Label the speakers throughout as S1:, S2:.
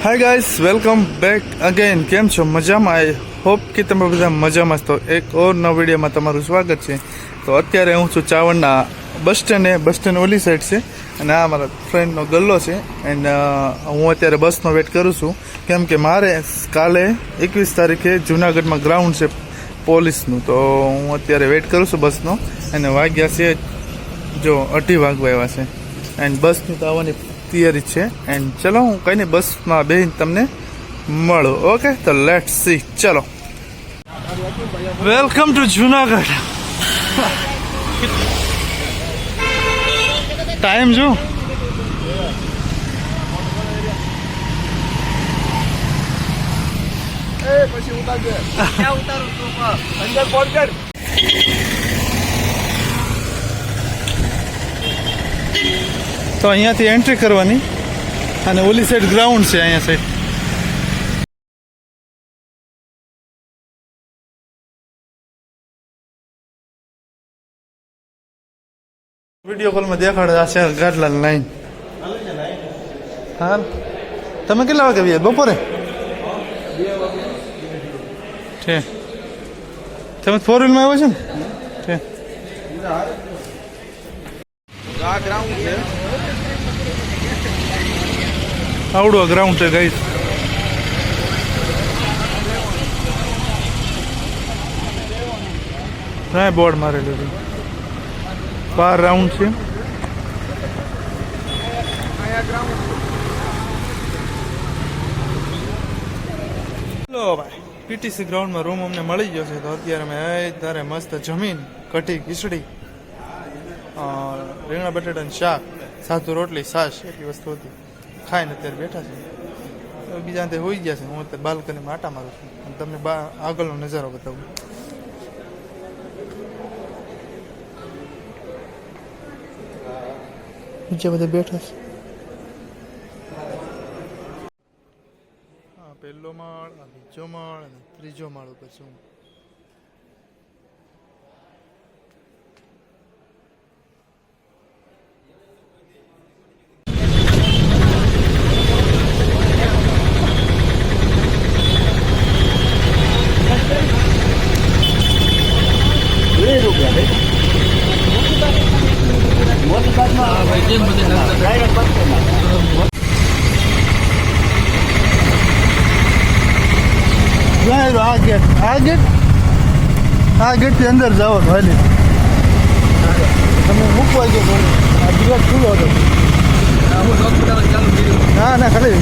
S1: હાય guys, welcome back again. કેમ છો? મજામાં? આઈ હોપ કે તમે બધા મજામાં. તો એક ઓર નવા વિડીયોમાં તમારું સ્વાગત છે. તો અત્યારે હું છું ચાવણના બસ સ્ટેન્ડ ઓલી સાઈડ છે અને આ મારા ફ્રેન્ડનો ગલ્લો છે. એન્ડ હું અત્યારે બસનો વેટ કરું છું કેમ કે મારે કાલે 21 તારીખે જુનાગઢમાં ગ્રાઉન્ડ છે પોલીસનું. તો હું અત્યારે વેટ કરું છું બસનો અને વાગ્યા છે જો 2:30 વાગવા આવ્યા છે એન્ડ બસની તો આવવાની તૈયારી છે. એન્ડ ચલો હું કઈ નહીં બસમાં બેહીને તમને મળું. ઓકે, તો લેટ્સ સી. ચલો, વેલકમ ટુ જુનાગઢ. ટાઈમ જો તો અહીંયાથી એન્ટ્રી કરવાની અને ઓલી સાઈડ ગ્રાઉન્ડ છે. અહીંયા સાઈડ વિડીયો કોલમાં દેખાડે આ છે ગાડલા લાઈન. હા, તમે કેટલા વાગે આવ્યા? બપોરે છે તમે 4 વ્હીલમાં આવ્યો છો ને? છે આ ગ્રાઉન્ડ છે, આવડું ગ્રાઉન્ડ છે ગાઈસ. હા, બોર્ડ મારેલું છે. 12 રાઉન્ડ છે. લો ભાઈ, પીટીસી ગ્રાઉન્ડમાં રૂમ અમને મળી ગયો છે. તો અત્યારે અમે તારે મસ્ત જમીન, કઢી, ખીચડી, રીંગણા બટાટાનું શાક, સાદું રોટલી, છાશ એટલી વસ્તુ હતી. ખાઈને અત્યારે બેઠા છે. બીજા અંતે હોઈ ગયા છે. હું અત્યારે બાલ્કનીમાં આટા મારું છું અને તમને આગળનો નજારો બતાવું. નીચે બધા બેઠા છે. હા, પહેલો માળ, બીજો માળ અને ત્રીજો માળ ઉપર છું. આ ગેટ થી અંદર જાઓ હાલી. તમે મૂકવા ગયો આ દિવસ ખુલ્લો હતો. ના ના, ખાલી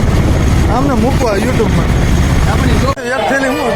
S1: આમને મૂકવા યુટ્યુબમાં એક થેલી હું